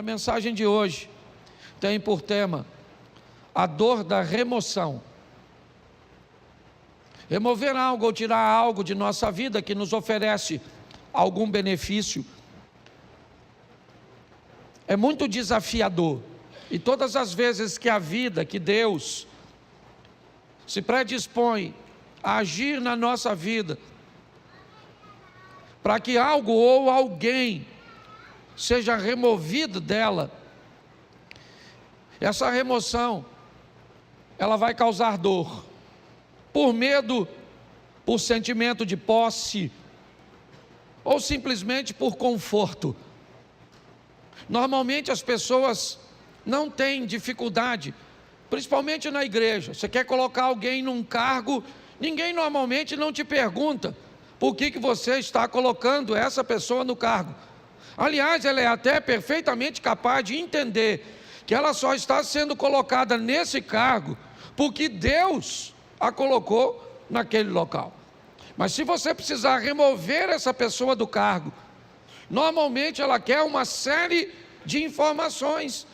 Minha mensagem de hoje tem por tema a dor da remoção. Remover algo ou tirar algo de nossa vida que nos oferece algum benefício é muito desafiador. E todas as vezes que a vida, que Deus se predispõe a agir na nossa vida, para que algo ou alguém seja removido dela, essa remoção, ela vai causar dor, por medo, por sentimento de posse, ou simplesmente por conforto. Normalmente as pessoas não têm dificuldade, principalmente na igreja. Você quer colocar alguém num cargo, ninguém normalmente não te pergunta por que você está colocando essa pessoa no cargo. Aliás, ela é até perfeitamente capaz de entender que ela só está sendo colocada nesse cargo porque Deus a colocou naquele local. Mas se você precisar remover essa pessoa do cargo, normalmente ela quer uma série de informações,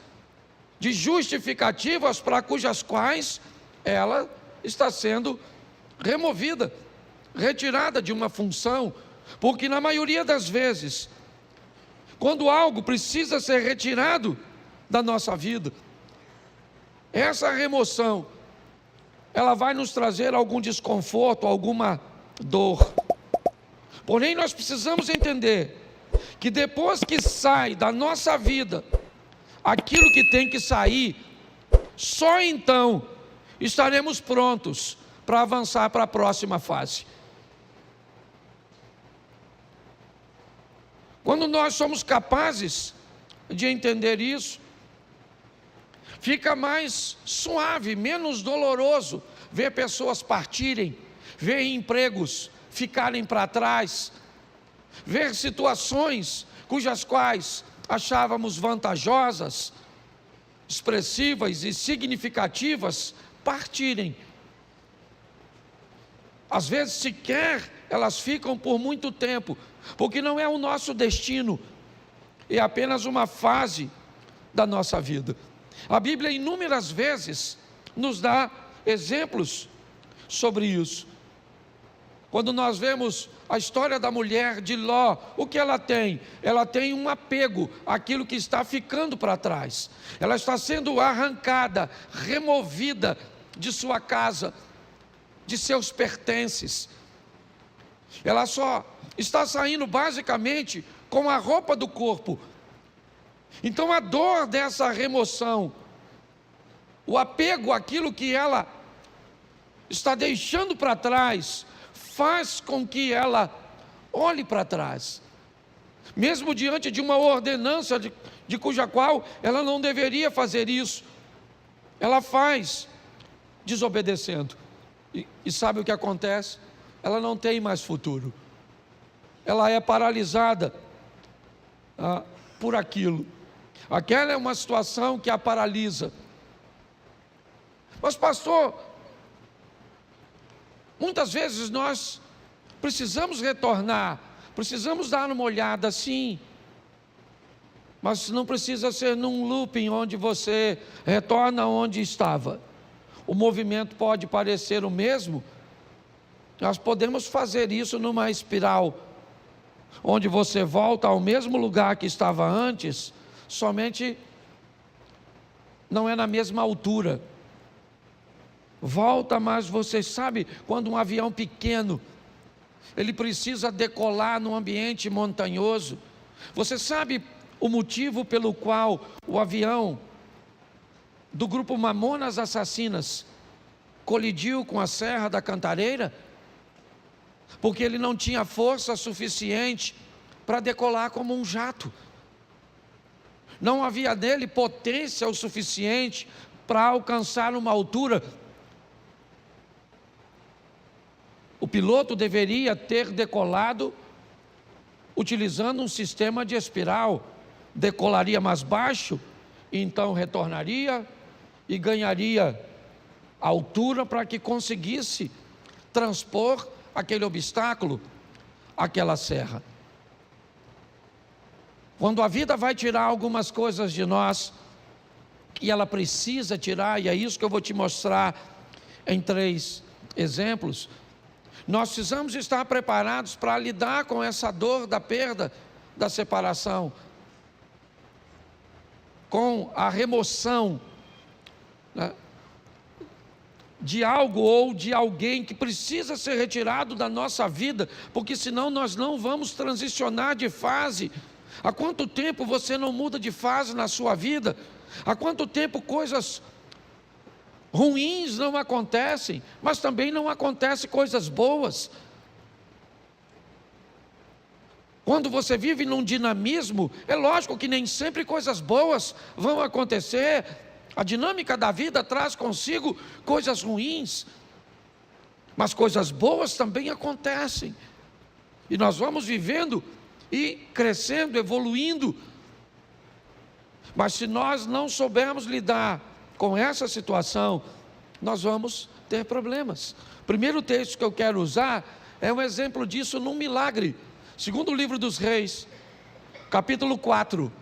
de justificativas para cujas quais ela está sendo removida, retirada de uma função, porque na maioria das vezes, quando algo precisa ser retirado da nossa vida, essa remoção, ela vai nos trazer algum desconforto, alguma dor. Porém, nós precisamos entender que depois que sai da nossa vida aquilo que tem que sair, só então estaremos prontos para avançar para a próxima fase. Quando nós somos capazes de entender isso, fica mais suave, menos doloroso ver pessoas partirem, ver empregos ficarem para trás, ver situações cujas quais achávamos vantajosas, expressivas e significativas partirem. Às vezes sequer elas ficam por muito tempo, porque não é o nosso destino, é apenas uma fase da nossa vida. A Bíblia inúmeras vezes nos dá exemplos sobre isso. Quando nós vemos a história da mulher de Ló, o que ela tem? Ela tem um apego àquilo que está ficando para trás. Ela está sendo arrancada, removida de sua casa, de seus pertences. Ela só está saindo basicamente com a roupa do corpo. Então a dor dessa remoção, o apego àquilo que ela está deixando para trás, faz com que ela olhe para trás, mesmo diante de uma ordenança de cuja qual ela não deveria fazer isso, ela faz desobedecendo, e sabe o que acontece? Ela não tem mais futuro, ela é paralisada por aquilo. Aquela é uma situação que a paralisa. Mas pastor, muitas vezes nós precisamos retornar, precisamos dar uma olhada, sim, mas não precisa ser num looping onde você retorna onde estava. O movimento pode parecer o mesmo, nós podemos fazer isso numa espiral, onde você volta ao mesmo lugar que estava antes, somente não é na mesma altura. Volta, mas você sabe, quando um avião pequeno, ele precisa decolar num ambiente montanhoso, você sabe o motivo pelo qual o avião do grupo Mamonas Assassinas colidiu com a Serra da Cantareira? Porque ele não tinha força suficiente para decolar como um jato. Não havia nele potência o suficiente para alcançar uma altura. O piloto deveria ter decolado utilizando um sistema de espiral. Decolaria mais baixo, então retornaria e ganharia altura para que conseguisse transpor aquele obstáculo, aquela serra. Quando a vida vai tirar algumas coisas de nós, e ela precisa tirar, e é isso que eu vou te mostrar em 3 exemplos, nós precisamos estar preparados para lidar com essa dor da perda, da separação, com a remoção, né, de algo ou de alguém que precisa ser retirado da nossa vida, porque senão nós não vamos transicionar de fase. Há quanto tempo você não muda de fase na sua vida? Há quanto tempo coisas ruins não acontecem, mas também não acontecem coisas boas? Quando você vive num dinamismo, é lógico que nem sempre coisas boas vão acontecer. A dinâmica da vida traz consigo coisas ruins, mas coisas boas também acontecem. E nós vamos vivendo e crescendo, evoluindo. Mas se nós não soubermos lidar com essa situação, nós vamos ter problemas. O primeiro texto que eu quero usar é um exemplo disso num milagre. Segundo livro dos Reis, capítulo 4,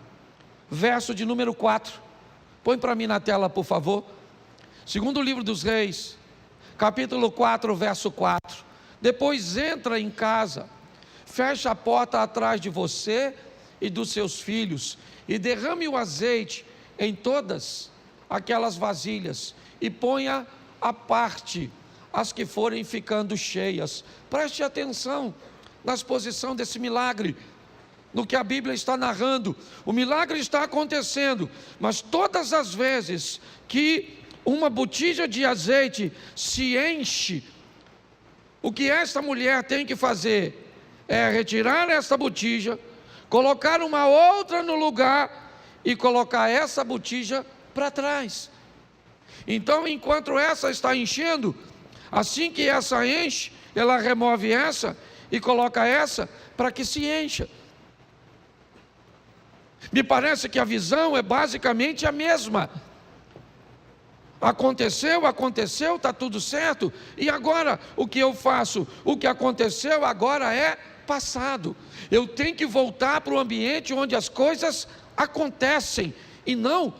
verso de número 4. Põe para mim na tela, por favor. Segundo livro dos Reis, capítulo 4, verso 4. Depois entra em casa, fecha a porta atrás de você e dos seus filhos, e derrame o azeite em todas aquelas vasilhas, e ponha à parte as que forem ficando cheias. Preste atenção na exposição desse milagre, no que a Bíblia está narrando. O milagre está acontecendo, mas todas as vezes que uma botija de azeite se enche, o que esta mulher tem que fazer é retirar essa botija, colocar uma outra no lugar e colocar essa botija para trás. Então, enquanto essa está enchendo, assim que essa enche, ela remove essa e coloca essa para que se encha. Me parece que a visão é basicamente a mesma. Aconteceu, está tudo certo, e agora o que eu faço? O que aconteceu agora é passado. Eu tenho que voltar para o ambiente onde as coisas acontecem, e não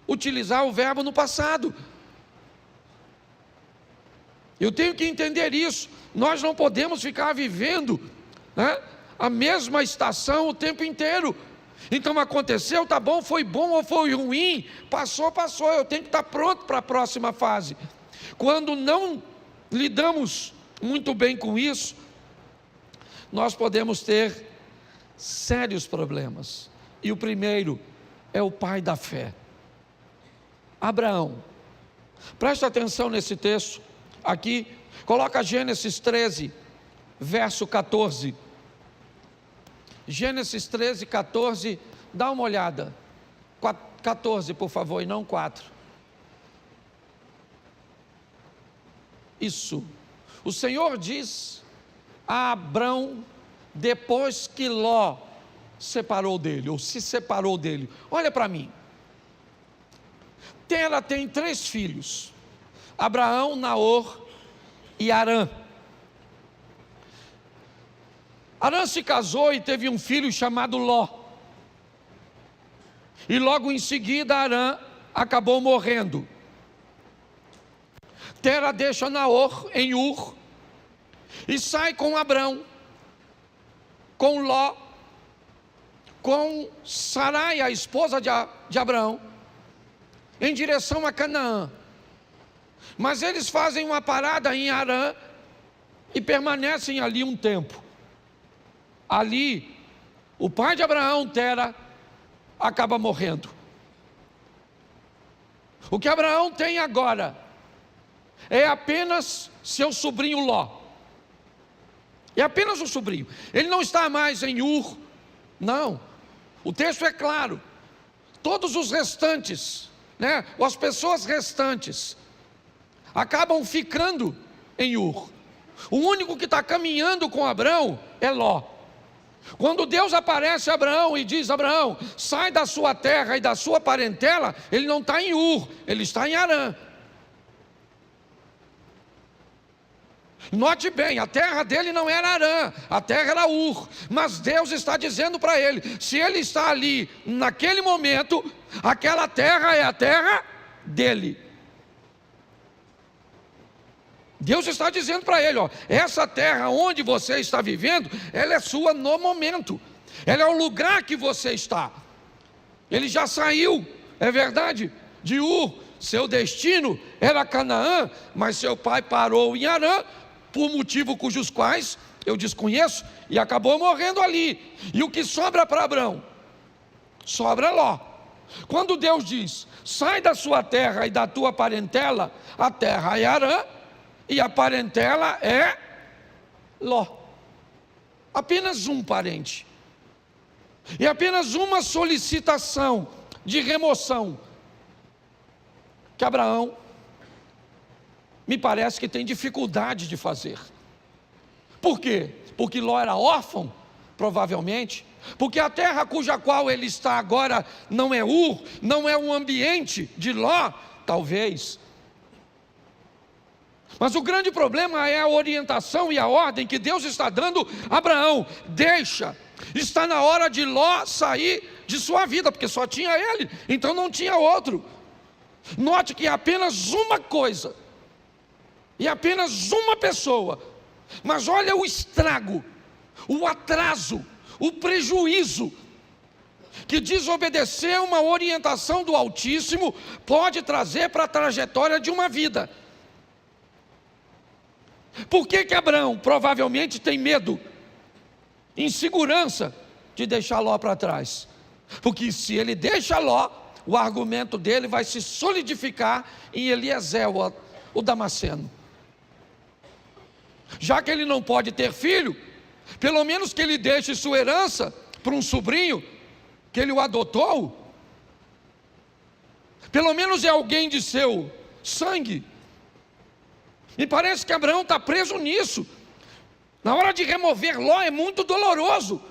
utilizar o verbo no passado. Eu tenho que entender isso. Nós não podemos ficar vivendo, né, a mesma estação o tempo inteiro. Então aconteceu, tá bom, foi bom ou foi ruim, passou, eu tenho que estar pronto para a próxima fase. Quando não lidamos muito bem com isso, nós podemos ter sérios problemas. E o primeiro é o pai da fé, Abraão. Preste atenção nesse texto aqui, coloca Gênesis 13, verso 14. Gênesis 13, 14, dá uma olhada. 14, por favor, e não 4. Isso. O Senhor diz a Abrão, depois que Ló separou dele, ou se separou dele: olha para mim. Tera tem 3 filhos: Abraão, Naor e Harã. Harã se casou e teve um filho chamado Ló. E logo em seguida Harã acabou morrendo. Tera deixa Naor em Ur e sai com Abrão, com Ló, com Sarai, a esposa de Abrão, em direção a Canaã. Mas eles fazem uma parada em Harã e permanecem ali um tempo. Ali, o pai de Abraão, Tera, acaba morrendo. O que Abraão tem agora é apenas seu sobrinho Ló. É apenas o sobrinho. Ele não está mais em Ur, não. O texto é claro. Todos os restantes, né, as pessoas restantes, acabam ficando em Ur. O único que está caminhando com Abraão é Ló. Quando Deus aparece a Abraão e diz: Abraão, sai da sua terra e da sua parentela, ele não está em Ur, ele está em Harã. Note bem, a terra dele não era Harã, a terra era Ur, mas Deus está dizendo para ele, se ele está ali naquele momento, aquela terra é a terra dele. Deus está dizendo para ele, essa terra onde você está vivendo, ela é sua no momento, ela é o lugar que você está. Ele já saiu, é verdade, de Ur, seu destino era Canaã, mas seu pai parou em Harã, por motivo cujos quais eu desconheço, e acabou morrendo ali. E o que sobra para Abrão? Sobra Ló. Quando Deus diz, sai da sua terra e da tua parentela, a terra é Harã, e a parentela é Ló. Apenas um parente. E apenas uma solicitação de remoção que Abraão me parece que tem dificuldade de fazer. Por quê? Porque Ló era órfão, provavelmente. Porque a terra cuja qual ele está agora não é Ur, não é um ambiente de Ló, talvez. Mas o grande problema é a orientação e a ordem que Deus está dando a Abraão. Deixa, está na hora de Ló sair de sua vida, porque só tinha ele, então não tinha outro. Note que é apenas uma coisa, e apenas uma pessoa, mas olha o estrago, o atraso, o prejuízo, que desobedecer uma orientação do Altíssimo pode trazer para a trajetória de uma vida. Por que Abraão provavelmente tem medo, insegurança de deixar Ló para trás? Porque se ele deixa Ló, o argumento dele vai se solidificar em Eliezer, o Damasceno. Já que ele não pode ter filho, pelo menos que ele deixe sua herança para um sobrinho, que ele o adotou. Pelo menos é alguém de seu sangue. Me parece que Abraão está preso nisso. Na hora de remover Ló é muito doloroso.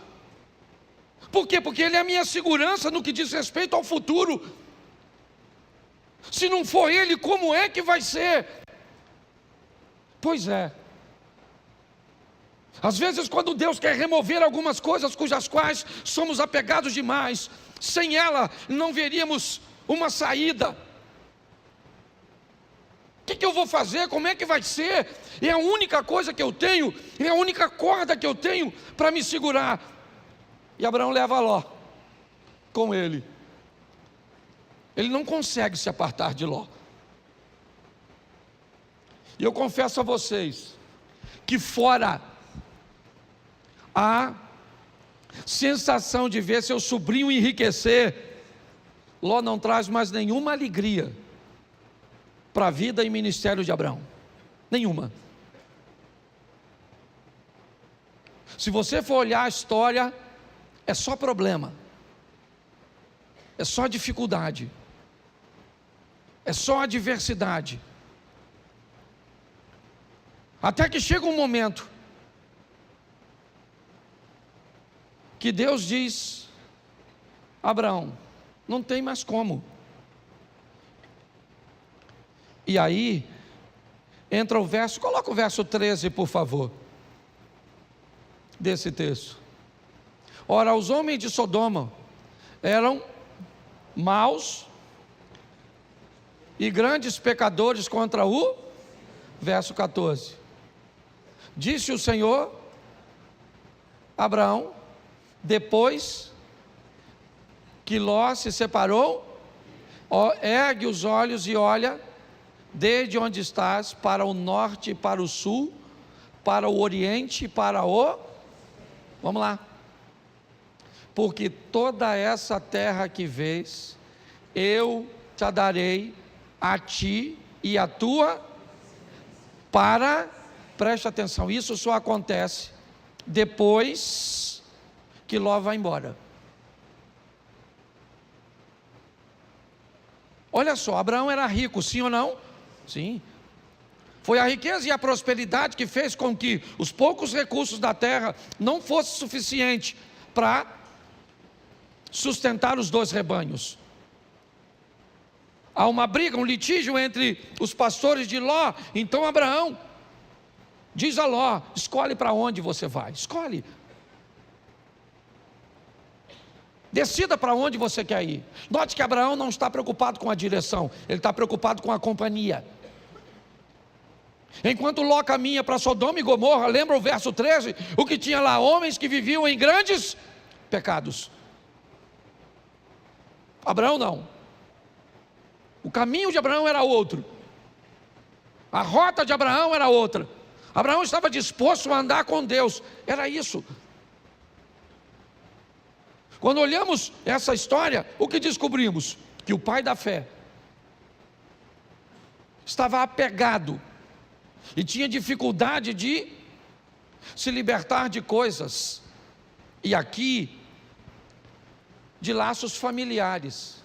Por quê? Porque ele é a minha segurança no que diz respeito ao futuro. Se não for ele, como é que vai ser? Pois é. Às vezes quando Deus quer remover algumas coisas cujas quais somos apegados demais, sem ela não veríamos uma saída. O que eu vou fazer? Como é que vai ser? É a única coisa que eu tenho, é a única corda que eu tenho para me segurar. E Abraão leva Ló com ele. Ele não consegue se apartar de Ló. E eu confesso a vocês que fora a sensação de ver seu sobrinho enriquecer, Ló não traz mais nenhuma alegria para a vida e ministério de Abraão. Nenhuma. Se você for olhar a história, é só problema, é só dificuldade, é só adversidade. Até que chega um momento que Deus diz: Abraão, não tem mais como. E aí entra o verso, coloca o verso 13 por favor, desse texto. Ora, os homens de Sodoma eram maus e grandes pecadores contra o, verso 14, disse o Senhor a Abraão, depois que Ló se separou, ergue os olhos e olha, desde onde estás, para o norte e para o sul, para o oriente e para o, vamos lá, porque toda essa terra que vês, eu te darei a ti e a tua, preste atenção, isso só acontece depois que Ló vai embora. Olha só, Abraão era rico, sim ou não? Sim. Foi a riqueza e a prosperidade que fez com que os poucos recursos da terra não fossem suficientes para sustentar os dois rebanhos. Há uma briga, um litígio entre os pastores de Ló. Então Abraão Diz a Ló: escolhe para onde você vai, escolhe. Decida para onde você quer ir. Note que Abraão não está preocupado com a direção, ele está preocupado com a companhia. Enquanto Ló caminha para Sodoma e Gomorra, lembra o verso 13? O que tinha lá? Homens que viviam em grandes pecados. Abraão não. O caminho de Abraão era outro. A rota de Abraão era outra. Abraão estava disposto a andar com Deus. Era isso. Quando olhamos essa história, o que descobrimos? Que o pai da fé estava apegado e tinha dificuldade de se libertar de coisas, e aqui, de laços familiares.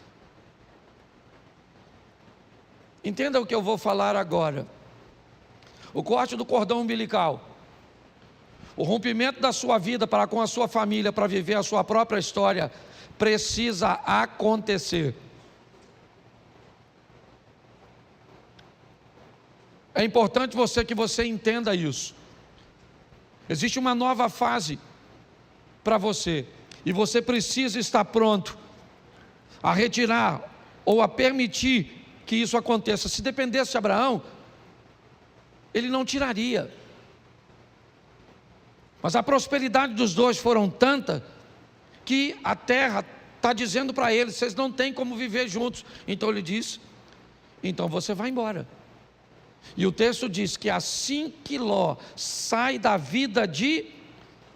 Entenda o que eu vou falar agora. O corte do cordão umbilical, o rompimento da sua vida para com a sua família, para viver a sua própria história, precisa acontecer. É importante que você entenda isso. Existe uma nova fase para você, e você precisa estar pronto a retirar ou a permitir que isso aconteça. Se dependesse de Abraão, ele não tiraria. Mas a prosperidade dos dois foram tanta que a terra está dizendo para eles: vocês não têm como viver juntos. Então ele diz: então você vai embora. E o texto diz que assim que Ló sai da vida de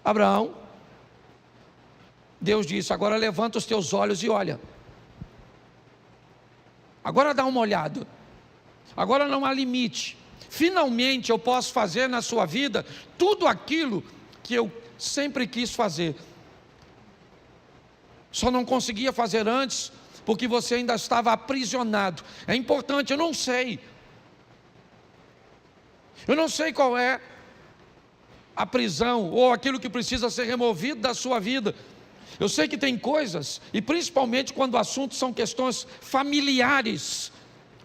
Abraão, Deus disse: agora levanta os teus olhos e olha. Agora dá uma olhada. Agora não há limite. Finalmente eu posso fazer na sua vida tudo aquilo que eu sempre quis fazer. Só não conseguia fazer antes, porque você ainda estava aprisionado. É importante, eu não sei qual é a prisão, ou aquilo que precisa ser removido da sua vida. Eu sei que tem coisas, e principalmente quando o assunto são questões familiares,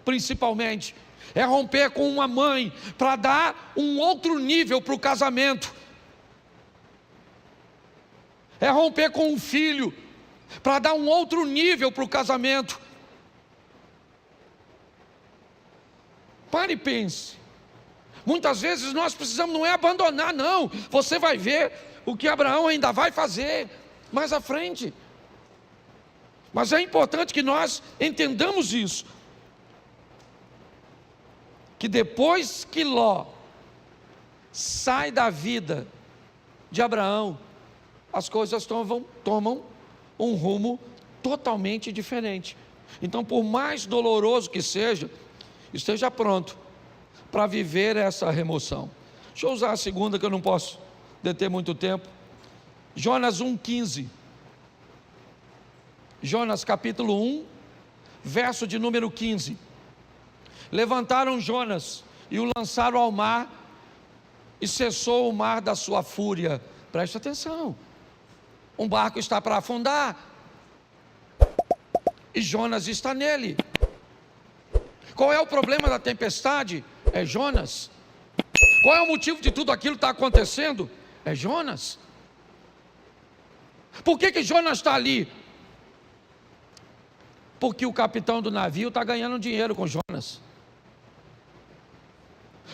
principalmente, é romper com uma mãe, para dar um outro nível para o casamento. É romper com um filho, para dar um outro nível para o casamento. Pare e pense. Muitas vezes nós precisamos, não é abandonar, não. Você vai ver o que Abraão ainda vai fazer mais à frente. Mas é importante que nós entendamos isso, que depois que Ló sai da vida de Abraão, as coisas tomam um rumo totalmente diferente. Então, por mais doloroso que seja, esteja pronto para viver essa remoção. Deixa eu usar a segunda, que eu não posso deter muito tempo. Jonas 1,15. Jonas capítulo 1, verso de número 15. Levantaram Jonas e o lançaram ao mar, e cessou o mar da sua fúria. Preste atenção. Um barco está para afundar, e Jonas está nele. Qual é o problema da tempestade? É Jonas. Qual é o motivo de tudo aquilo que está acontecendo? É Jonas. Por que Jonas está ali? Porque o capitão do navio está ganhando dinheiro com Jonas.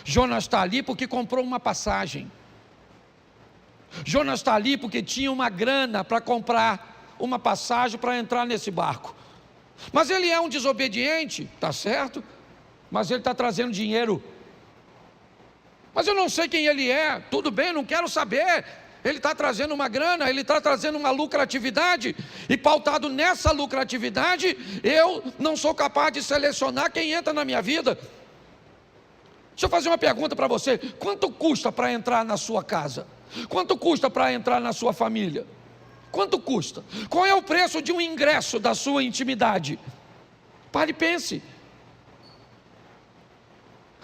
Jonas está ali porque comprou uma passagem. Jonas está ali porque tinha uma grana para comprar uma passagem para entrar nesse barco. Mas ele é um desobediente, está certo? Mas ele está trazendo dinheiro. Mas eu não sei quem ele é, tudo bem, não quero saber. Ele está trazendo uma grana, ele está trazendo uma lucratividade, e pautado nessa lucratividade, eu não sou capaz de selecionar quem entra na minha vida. Deixa eu fazer uma pergunta para você: quanto custa para entrar na sua casa? Quanto custa para entrar na sua família? Quanto custa? Qual é o preço de um ingresso da sua intimidade? Pare e pense.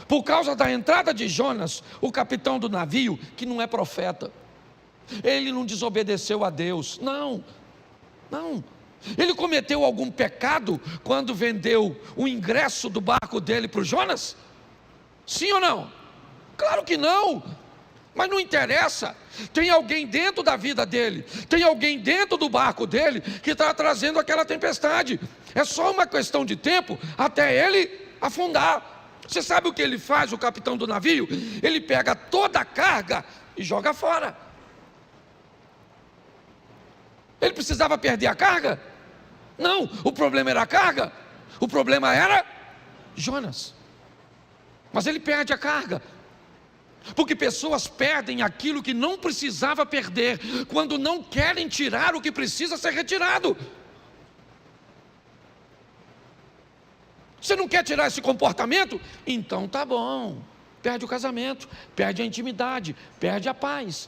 Por causa da entrada de Jonas, o capitão do navio, que não é profeta, ele não desobedeceu a Deus, não. Ele cometeu algum pecado quando vendeu o ingresso do barco dele para o Jonas? Sim ou não? Claro que não. Mas não interessa, tem alguém dentro da vida dele, tem alguém dentro do barco dele que está trazendo aquela tempestade. É só uma questão de tempo até ele afundar. Você sabe o que ele faz, o capitão do navio? Ele pega toda a carga e joga fora. Ele precisava perder a carga? Não, o problema era a carga, o problema era Jonas. Mas ele perde a carga. Porque pessoas perdem aquilo que não precisava perder, quando não querem tirar o que precisa ser retirado. Você não quer tirar esse comportamento? Então tá bom. Perde o casamento, perde a intimidade, perde a paz.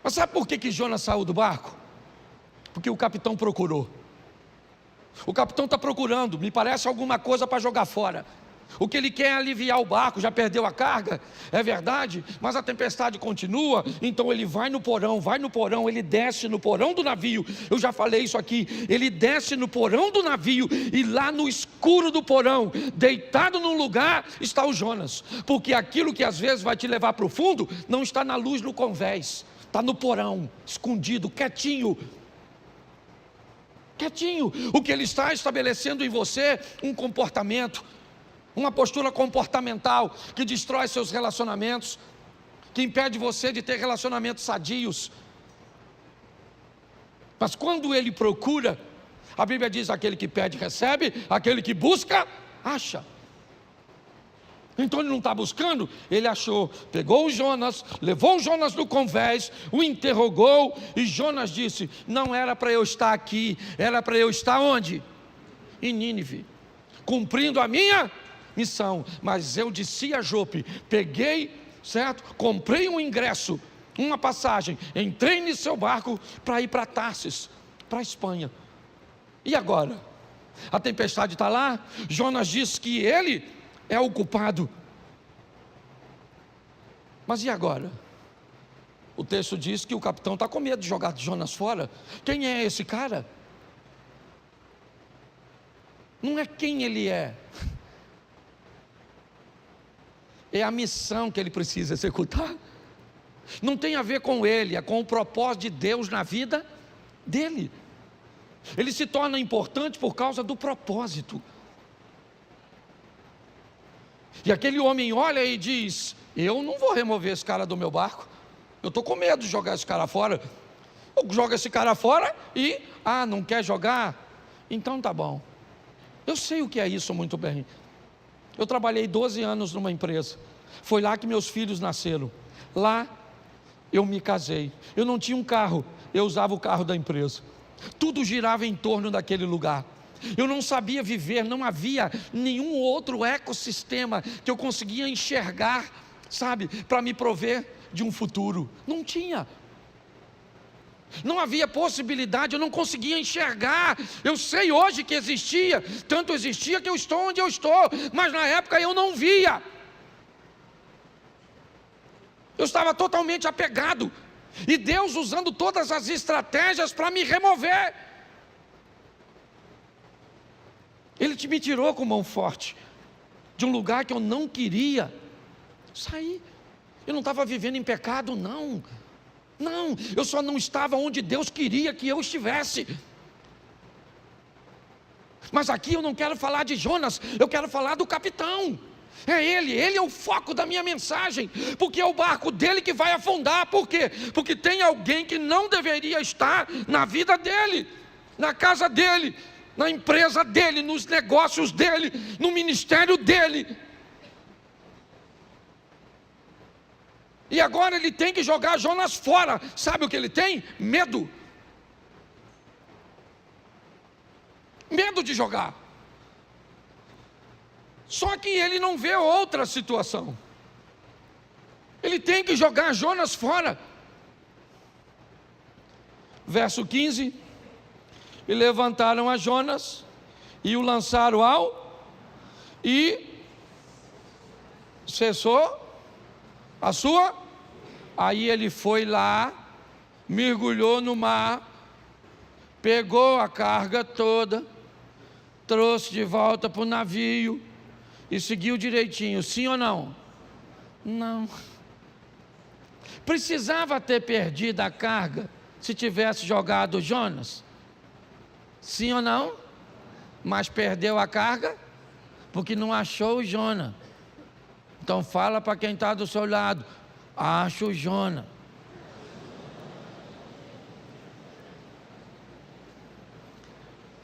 Mas sabe por que Jonas saiu do barco? Porque o capitão procurou. O capitão está procurando, me parece alguma coisa para jogar fora. O que ele quer é aliviar o barco, já perdeu a carga, é verdade, mas a tempestade continua, então ele vai no porão, ele desce no porão do navio. Eu já falei isso aqui, ele desce no porão do navio, e lá no escuro do porão, deitado num lugar, está o Jonas. Porque aquilo que às vezes vai te levar para o fundo, não está na luz no convés, está no porão, escondido, quietinho. O que ele está estabelecendo em você, um comportamento, uma postura comportamental, que destrói seus relacionamentos, que impede você de ter relacionamentos sadios. Mas quando ele procura, a Bíblia diz: aquele que pede recebe, aquele que busca, acha. Então ele não está buscando, ele achou, pegou o Jonas, levou o Jonas no convés, o interrogou, e Jonas disse: não era para eu estar aqui, era para eu estar onde? Em Nínive, cumprindo a minha missão. Mas eu desci a Jope, peguei, certo? Comprei um ingresso, uma passagem, entrei no seu barco para ir para Tarsis, para a Espanha. E agora? A tempestade está lá, Jonas disse que ele é o culpado. Mas e agora? O texto diz que o capitão está com medo de jogar Jonas fora. Quem é esse cara? Não é quem ele é a missão que ele precisa executar. Não tem a ver com ele, é com o propósito de Deus na vida dele. Ele se torna importante por causa do propósito. E aquele homem olha e diz: eu não vou remover esse cara do meu barco, eu estou com medo de jogar esse cara fora. Eu jogo esse cara fora e, não quer jogar? Então tá bom. Eu sei o que é isso muito bem. Eu trabalhei 12 anos numa empresa, foi lá que meus filhos nasceram, lá eu me casei. Eu não tinha um carro, eu usava o carro da empresa, tudo girava em torno daquele lugar. Eu não sabia viver, não havia nenhum outro ecossistema que eu conseguia enxergar, sabe, para me prover de um futuro. Não tinha. Não havia possibilidade, eu não conseguia enxergar. Eu sei hoje que existia, tanto existia que eu estou onde eu estou, mas na época eu não via. Eu estava totalmente apegado, e Deus usando todas as estratégias para me remover. Ele me tirou com mão forte de um lugar que eu não queria sair. Eu não estava vivendo em pecado, não, eu só não estava onde Deus queria que eu estivesse. Mas aqui eu não quero falar de Jonas, eu quero falar do capitão. É ele é o foco da minha mensagem, porque é o barco dele que vai afundar. Por quê? Porque tem alguém que não deveria estar na vida dele, na casa dele, na empresa dele, nos negócios dele, no ministério dele. E agora ele tem que jogar Jonas fora. Sabe o que ele tem? Medo. Medo de jogar. Só que ele não vê outra situação. Ele tem que jogar Jonas fora. Verso 15: e levantaram a Jonas e o lançaram e cessou a sua. Aí ele foi lá, mergulhou no mar, pegou a carga toda, trouxe de volta para o navio, e seguiu direitinho, sim ou não? Não. Precisava ter perdido a carga se tivesse jogado Jonas? Sim ou não? Mas perdeu a carga porque não achou o Jonas. Então fala para quem está do seu lado: acha o Jonas.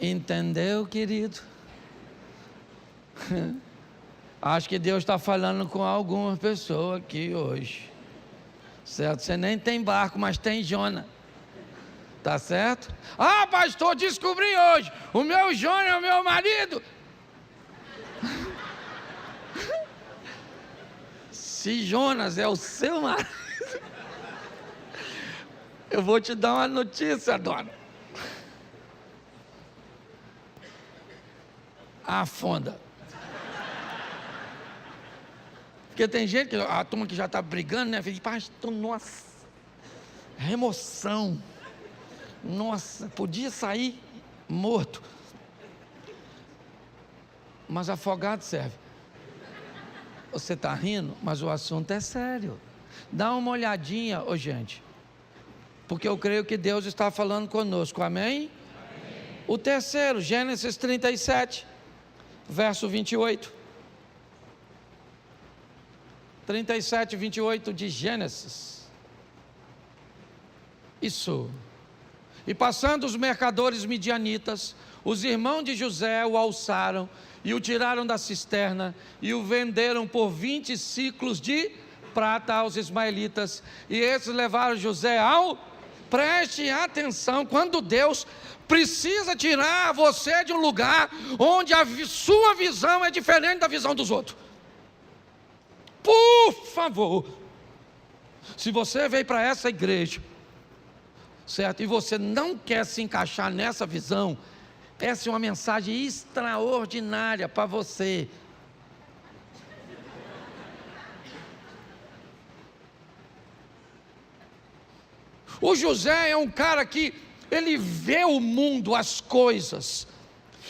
Entendeu, querido? Acho que Deus está falando com alguma pessoa aqui hoje, certo? Você nem tem barco, mas tem Jonas, tá certo? Ah, pastor, descobri hoje, o meu Jonas é o meu marido. Se Jonas é o seu marido, eu vou te dar uma notícia, dona. Afunda. Porque tem gente que, a turma que já está brigando, né? Fala, pastor, nossa, remoção. Nossa, podia sair morto. Mas afogado serve. Você está rindo, mas o assunto é sério. Dá uma olhadinha, gente. Porque eu creio que Deus está falando conosco, amém? O terceiro, Gênesis 37, verso 28. 37, 28 de Gênesis. Isso. E passando os mercadores midianitas, os irmãos de José o alçaram e o tiraram da cisterna e o venderam por 20 ciclos de prata aos ismaelitas. E esses levaram José ao... Preste atenção, quando Deus precisa tirar você de um lugar onde a sua visão é diferente da visão dos outros. Por favor, se você veio para essa igreja, certo, e você não quer se encaixar nessa visão, essa é uma mensagem extraordinária para você. O José é um cara que ele vê o mundo, as coisas,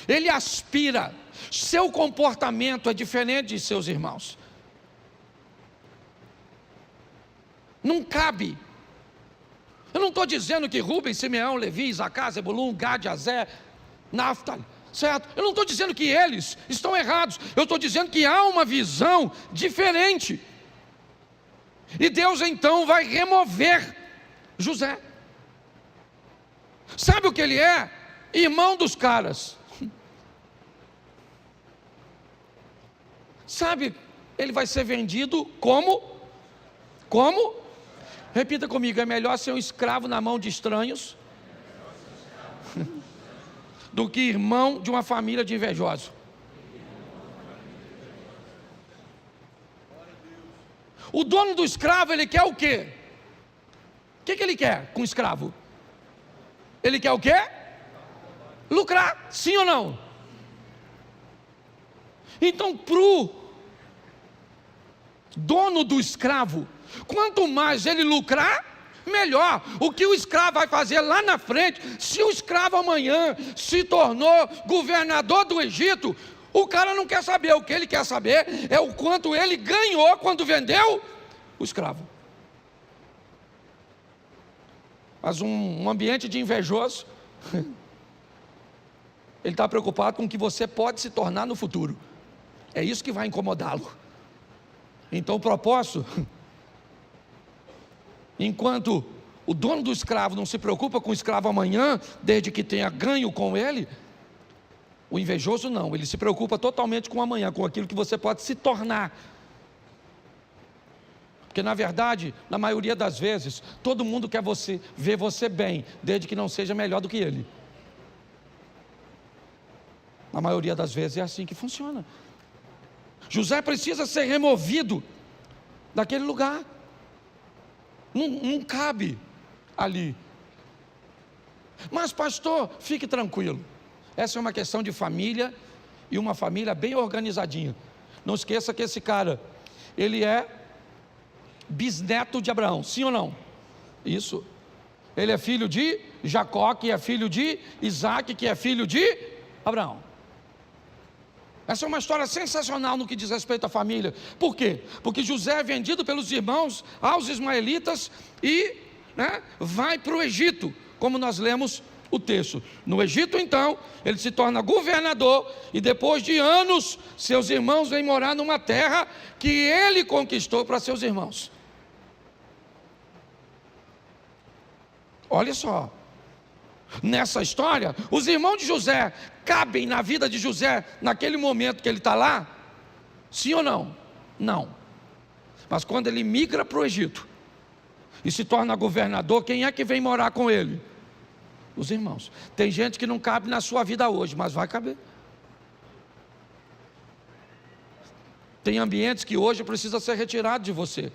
ele aspira, seu comportamento é diferente de seus irmãos. Não cabe. Eu não estou dizendo que Rubem, Simeão, Levi, Isacar, Zebulun, Gade, Azé, Naftali, certo? Eu não estou dizendo que eles estão errados. Eu estou dizendo que há uma visão diferente. E Deus então vai remover José. Sabe o que ele é? Irmão dos caras. Sabe, ele vai ser vendido como? Repita comigo, é melhor ser um escravo na mão de estranhos do que irmão de uma família de invejosos. O dono do escravo, ele quer o quê? O que ele quer com o escravo? Ele quer o quê? Lucrar, sim ou não? Então, para o dono do escravo, quanto mais ele lucrar, melhor. O que o escravo vai fazer lá na frente, se o escravo amanhã se tornou governador do Egito, o cara não quer saber. O que ele quer saber é o quanto ele ganhou quando vendeu o escravo. Mas um ambiente de invejoso, ele está preocupado com o que você pode se tornar no futuro. É isso que vai incomodá-lo. Então o propósito, enquanto o dono do escravo não se preocupa com o escravo amanhã, desde que tenha ganho com ele, o invejoso não, ele se preocupa totalmente com amanhã, com aquilo que você pode se tornar. Porque na verdade, na maioria das vezes, todo mundo quer ver você bem, desde que não seja melhor do que ele. Na maioria das vezes é assim que funciona. José precisa ser removido daquele lugar. Não cabe ali. Mas pastor, fique tranquilo. Essa é uma questão de família, e uma família bem organizadinha. Não esqueça que esse cara, ele é bisneto de Abraão, sim ou não? Isso. Ele é filho de Jacó, que é filho de Isaac, que é filho de Abraão. Essa é uma história sensacional no que diz respeito à família. Por quê? Porque José é vendido pelos irmãos aos ismaelitas e vai para o Egito, como nós lemos o texto. No Egito, então, ele se torna governador e depois de anos, seus irmãos vêm morar numa terra que ele conquistou para seus irmãos. Olha só, nessa história, os irmãos de José cabem na vida de José naquele momento que ele está lá? Sim ou não? Não. Mas quando ele migra para o Egito e se torna governador, quem é que vem morar com ele? Os irmãos. Tem gente que não cabe na sua vida hoje, mas vai caber. Tem ambientes que hoje precisa ser retirado de você.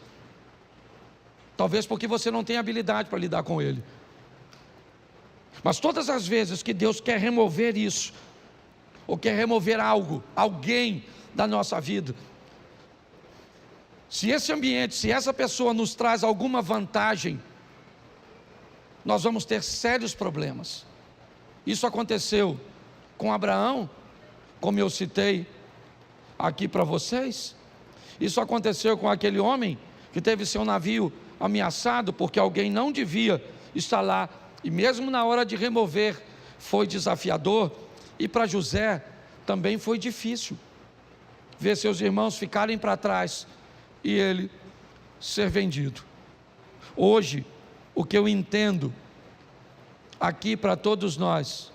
Talvez porque você não tem habilidade para lidar com ele. Mas todas as vezes que Deus quer remover isso, ou quer remover algo, alguém da nossa vida, se esse ambiente, se essa pessoa nos traz alguma vantagem, nós vamos ter sérios problemas. Isso aconteceu com Abraão, como eu citei aqui para vocês. Isso aconteceu com aquele homem que teve seu navio ameaçado porque alguém não devia estar lá. E mesmo na hora de remover, foi desafiador. E para José também foi difícil ver seus irmãos ficarem para trás e ele ser vendido. Hoje, o que eu entendo aqui para todos nós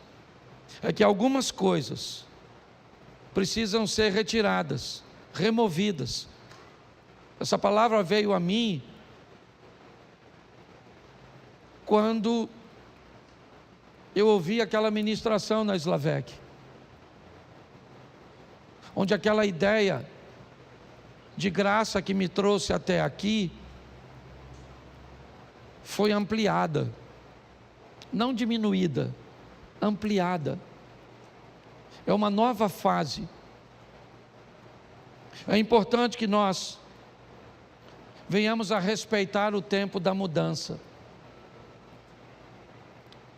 é que algumas coisas precisam ser retiradas, removidas. Essa palavra veio a mim quando eu ouvi aquela ministração na Slavec, onde aquela ideia de graça que me trouxe até aqui foi ampliada, não diminuída, ampliada. É uma nova fase. É importante que nós venhamos a respeitar o tempo da mudança.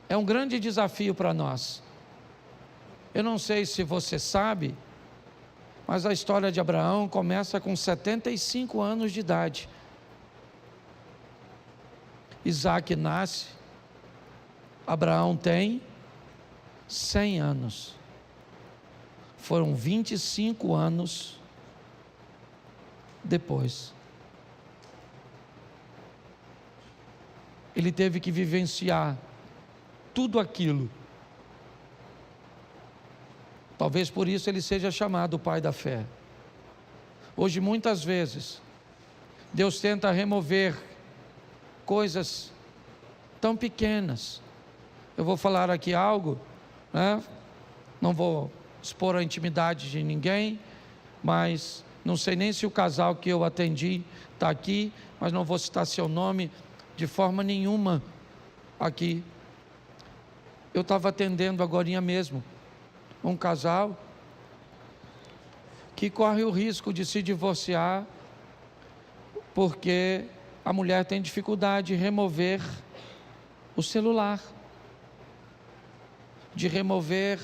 É um grande desafio para nós. Eu não sei se você sabe, mas a história de Abraão começa com 75 anos de idade. Isaac nasce, Abraão tem 100 anos. Foram 25 anos depois. Ele teve que vivenciar tudo aquilo. Talvez por isso ele seja chamado o pai da fé. Hoje, muitas vezes, Deus tenta remover coisas tão pequenas. Eu vou falar aqui algo, não vou expor a intimidade de ninguém, mas não sei nem se o casal que eu atendi está aqui, mas não vou citar seu nome de forma nenhuma aqui. Eu estava atendendo agorinha mesmo um casal que corre o risco de se divorciar porque a mulher tem dificuldade de remover o celular, de remover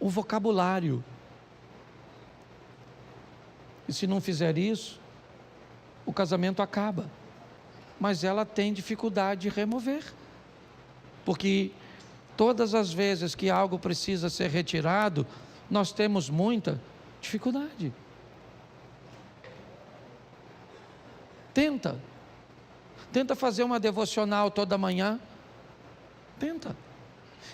o vocabulário. E se não fizer isso, o casamento acaba. Mas ela tem dificuldade de remover, porque todas as vezes que algo precisa ser retirado, nós temos muita dificuldade. Tenta fazer uma devocional toda manhã. Tenta.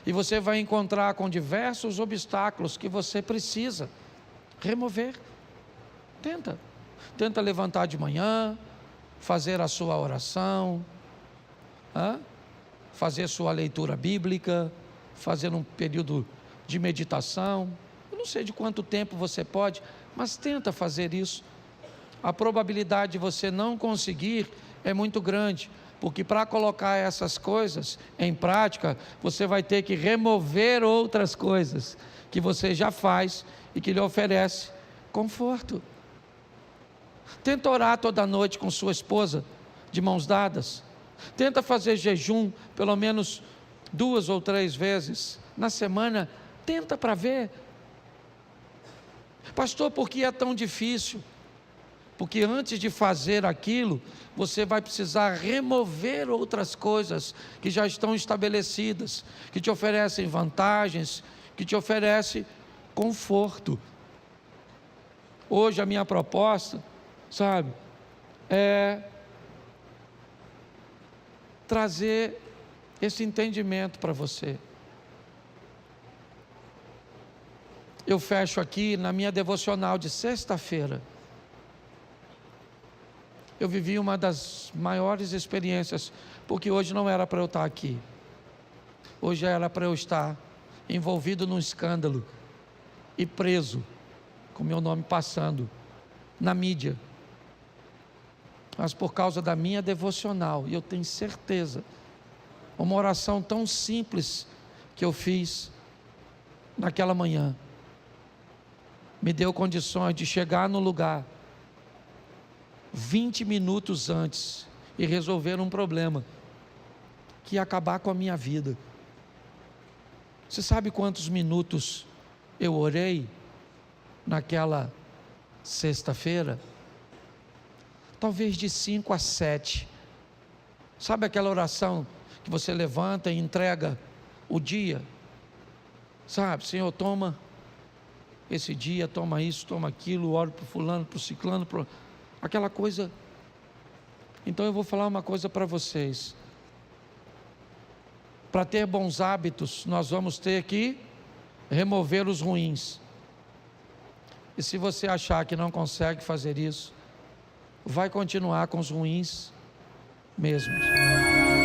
E você vai encontrar com diversos obstáculos que você precisa remover. Tenta levantar de manhã, fazer a sua oração, fazer sua leitura bíblica, fazer um período de meditação. Eu não sei de quanto tempo você pode, mas tenta fazer isso. A probabilidade de você não conseguir é muito grande, porque para colocar essas coisas em prática, você vai ter que remover outras coisas que você já faz e que lhe oferece conforto. Tenta orar toda noite com sua esposa, de mãos dadas. Tenta fazer jejum pelo menos 2 ou 3 vezes na semana. Tenta para ver. Pastor, por que é tão difícil? Porque antes de fazer aquilo, você vai precisar remover outras coisas que já estão estabelecidas, que te oferecem vantagens, que te oferecem conforto. Hoje a minha proposta, sabe, é trazer esse entendimento para você. Eu fecho aqui na minha devocional de sexta-feira. Eu vivi uma das maiores experiências, porque hoje não era para eu estar aqui. Hoje era para eu estar envolvido num escândalo e preso, com meu nome passando na mídia. Mas por causa da minha devocional, e eu tenho certeza, uma oração tão simples que eu fiz naquela manhã, me deu condições de chegar no lugar 20 minutos antes e resolver um problema que ia acabar com a minha vida. Você sabe quantos minutos eu orei naquela sexta-feira? Talvez de 5 a 7. Sabe aquela oração que você levanta e entrega o dia? Sabe, Senhor, toma esse dia, toma isso, toma aquilo, oro para o fulano, para o ciclano, aquela coisa. Então eu vou falar uma coisa para vocês. Para ter bons hábitos, nós vamos ter que remover os ruins. E se você achar que não consegue fazer isso, vai continuar com os ruins mesmos.